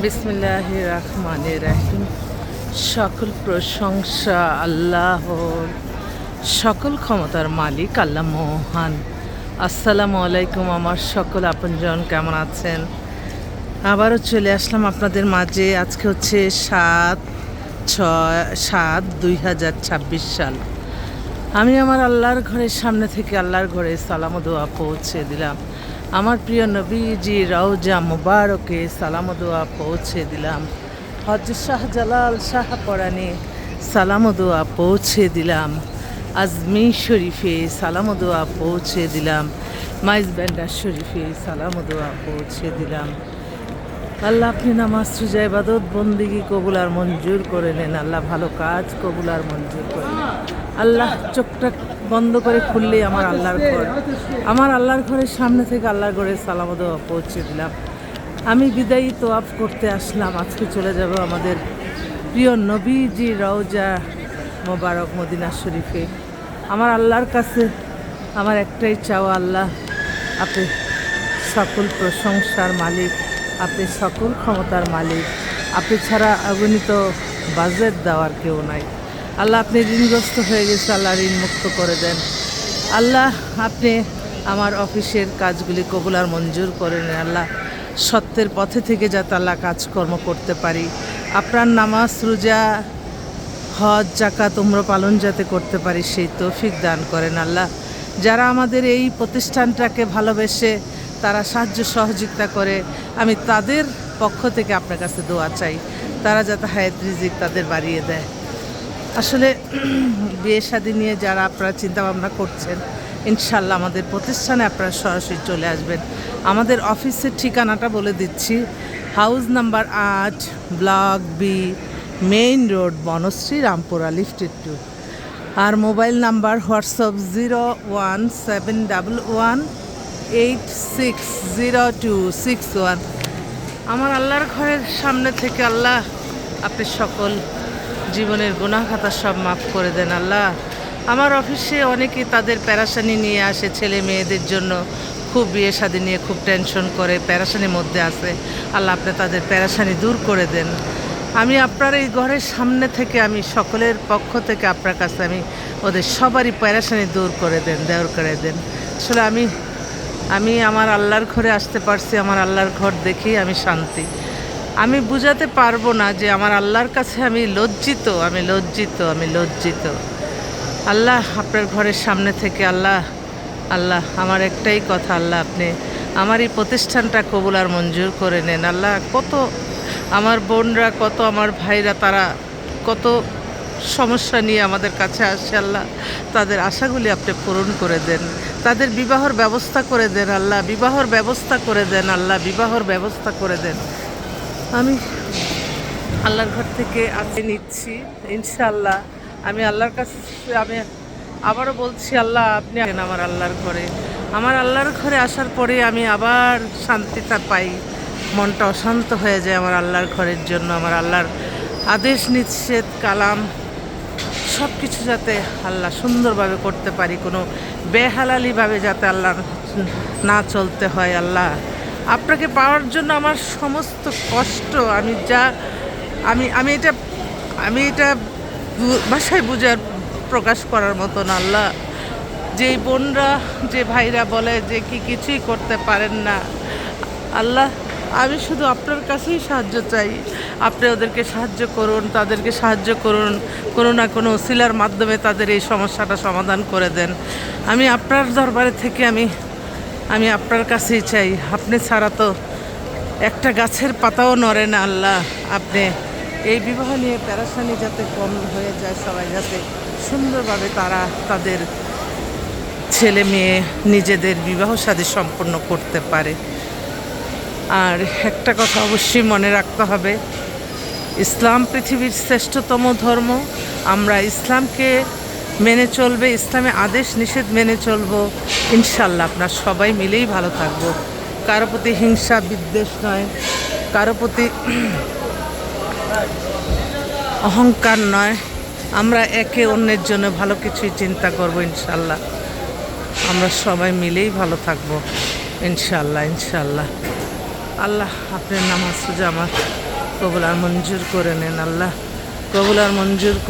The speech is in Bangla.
বিসমিল্লাহির রহমানির রহিম। সকল প্রশংসা আল্লাহর, সকল ক্ষমতার মালিক আল্লাহ মহান। আসসালামু আলাইকুম আমার সকল আপনজন, কেমন আছেন? আবারও চলে আসলাম আপনাদের মাঝে। আজকে হচ্ছে 7/6/2026 সাল। আমি আমার আল্লাহর ঘরের সামনে থেকে আল্লাহর ঘরে সালাম ও দোয়া পৌঁছে দিলাম। আমার প্রিয় নবীজি রওজা মুবারকে সালাম ও দোয়া পৌঁছে দিলাম। হযরত শাহজালাল শাহপরাণে সালাম ও দোয়া পৌঁছে দিলাম। আজমির শরীফে সালাম ও দোয়া পৌঁছে দিলাম। মাইজ ব্যান্ডার শরীফে সালাম ও দোয়া পৌঁছে দিলাম। আল্লাহ আপনি নামাজ রোজা ইবাদত বন্দিগি কবুল আর মঞ্জুর করে নেন। আল্লাহ ভালো কাজ কবুল আর মঞ্জুর করে নেন। আল্লাহ চোখটা বন্ধ করে খুললেই আমার আল্লাহর ঘর, আমার আল্লাহর ঘরের সামনে থেকে আল্লাহর ঘরে সালাম ও দোয়া পৌঁছে দিলাম। আমি বিদায়ী তোয়াফ করতে আসলাম। আজকে চলে যাব আমাদের প্রিয় নবীজি রওজা মোবারক মদিনা শরীফে। আমার আল্লাহর কাছে আমার একটাই চাওয়া, আল্লাহ আপনি সকল প্রশংসার মালিক, আপনি সকল ক্ষমতার মালিক, আপনি ছাড়া অগণিত বাজেট দেওয়ার কেউ নাই। আল্লাহ আপনি ঋণগ্রস্ত হয়ে গেছে, আল্লাহ ঋণ মুক্ত করে দেন। আল্লাহ আপনি আমার অফিসের কাজগুলি কবুল আর মঞ্জুর করে নেন। আল্লাহ সত্যের পথে থেকে যাতে আল্লাহ কাজকর্ম করতে পারি, আপনার নামাজ রোজা হজ জাকাত উমরা পালন যাতে করতে পারি সেই তৌফিক দান করেন। আল্লাহ যারা আমাদের এই প্রতিষ্ঠানটাকে ভালোবেসে তারা সাহায্য সহযোগিতা করে, আমি তাদের পক্ষ থেকে আপনার কাছে দোয়া চাই, তারা যাতে হায়াত রিজিক তাদের বাড়িয়ে দেয়। আসলে বিয়ে শাদী নিয়ে যারা আপনারা চিন্তাভাবনা করছেন, ইনশাল্লাহ আমাদের প্রতিষ্ঠানে আপনারা সরাসরি চলে আসবেন। আমাদের অফিসের ঠিকানাটা বলে দিচ্ছি, house number 8, block B, main road, Banasree, Rampura, লিফটেড 2। আর মোবাইল নাম্বার হোয়াটসঅ্যাপ 0171860261। আমার আল্লাহর ঘরের সামনে থেকে আল্লাহ আপনি সকল জীবনের গুনাহ খাতা সব মাফ করে দেন। আল্লাহ আমার অফিসে অনেকেই তাদের প্যারাশানি নিয়ে আসে, ছেলে মেয়েদের জন্য খুব বিয়ে শাদী নিয়ে খুব টেনশন করে, প্যারাশানির মধ্যে আছে। আল্লাহ আপনি তাদের প্যারাশানি দূর করে দেন। আমি আপনার এই ঘরের সামনে থেকে আমি সকলের পক্ষ থেকে আপনার কাছে আমি ওদের সবারই প্যারাশানি দূর করে দেন, দেওয়ার করে দেন। আসলে আমি আমার আল্লাহর ঘরে আসতে পারছি, আমার আল্লাহর ঘর দেখেই আমি শান্তি। আমি বুঝাতে পারবো না যে আমার আল্লাহর কাছে আমি লজ্জিত, আমি লজ্জিত, আমি লজ্জিত। আল্লাহ আপনার ঘরের সামনে থেকে আল্লাহ আমার একটাই কথা, আল্লাহ আপনি আমার এই প্রতিষ্ঠানটা কবুল আর মঞ্জুর করে নেন। আল্লাহ কত আমার বোনরা, কত আমার ভাইরা, তারা কত সমস্যা নিয়ে আমাদের কাছে আসে, আল্লাহ তাদের আশাগুলি আপনি পূরণ করে দেন, তাদের বিবাহর ব্যবস্থা করে দেন। আল্লাহ বিবাহর ব্যবস্থা করে দেন, আল্লাহ বিবাহর ব্যবস্থা করে দেন। আমি আল্লাহর ঘর থেকে আসে নিচ্ছি ইনশাআল্লাহ। আমি আল্লাহর কাছে আমি আবারও বলছি, আল্লাহ আপনি আমার আল্লাহর ঘরে, আমার আল্লাহর ঘরে আসার পরে আমি আবার শান্তিটা পাই, মনটা অশান্ত হয়ে যায় আমার আল্লাহর ঘরের জন্য। আমার আল্লাহর আদেশ নিষেধ কালাম সব কিছু যাতে আল্লাহ সুন্দরভাবে করতে পারি, কোনো বেহালালিভাবে যাতে আল্লাহ না চলতে হয়। আল্লাহ আপনাকে পাওয়ার জন্য আমার সমস্ত কষ্ট আমি এটা ভাষায় বুঝার প্রকাশ করার মতো না। আল্লাহ যেই বোনরা, যে ভাইরা বলে যে কিছুই করতে পারেন না, আল্লাহ আমি শুধু আপনার কাছেই সাহায্য চাই। আপনি ওদেরকে সাহায্য করুন, তাদেরকে সাহায্য করুন, কোনো না কোনো ওসিলার মাধ্যমে তাদের এই সমস্যাটা সমাধান করে দেন। আমি আপনার দরবারে থেকে আমি আপনার কাছেই চাই। আপনি ছাড়া তো একটা গাছের পাতাও নড়ে না। আল্লাহ আপনি এই বিবাহ নিয়ে প্যারাশানি যাতে কম হয়ে যায়, সবাই যাতে সুন্দরভাবে তারা তাদের ছেলে মেয়ে নিজেদের বিবাহ শাদী সম্পন্ন করতে পারে। আর একটা কথা অবশ্যই মনে রাখতে হবে, ইসলাম পৃথিবীর শ্রেষ্ঠতম ধর্ম। আমরা ইসলামকে মেনে চলবে, ইসলামে আদেশ নিষেধ মেনে চলবো। ইনশাল্লাহ আপনার সবাই মিলেই ভালো থাকবো। কারো প্রতি হিংসা বিদ্বেষ নয়, কারো প্রতি অহংকার নয়, আমরা একে অন্যের জন্য ভালো কিছুই চিন্তা করব। ইনশাল্লাহ আমরা সবাই মিলেই ভালো থাকবো, ইনশাল্লাহ ইনশাল্লাহ। আল্লাহ আপনার নামাজ রোজা আমার কবুল আর মঞ্জুর করে নেন, আল্লাহ কবুল আর মঞ্জুর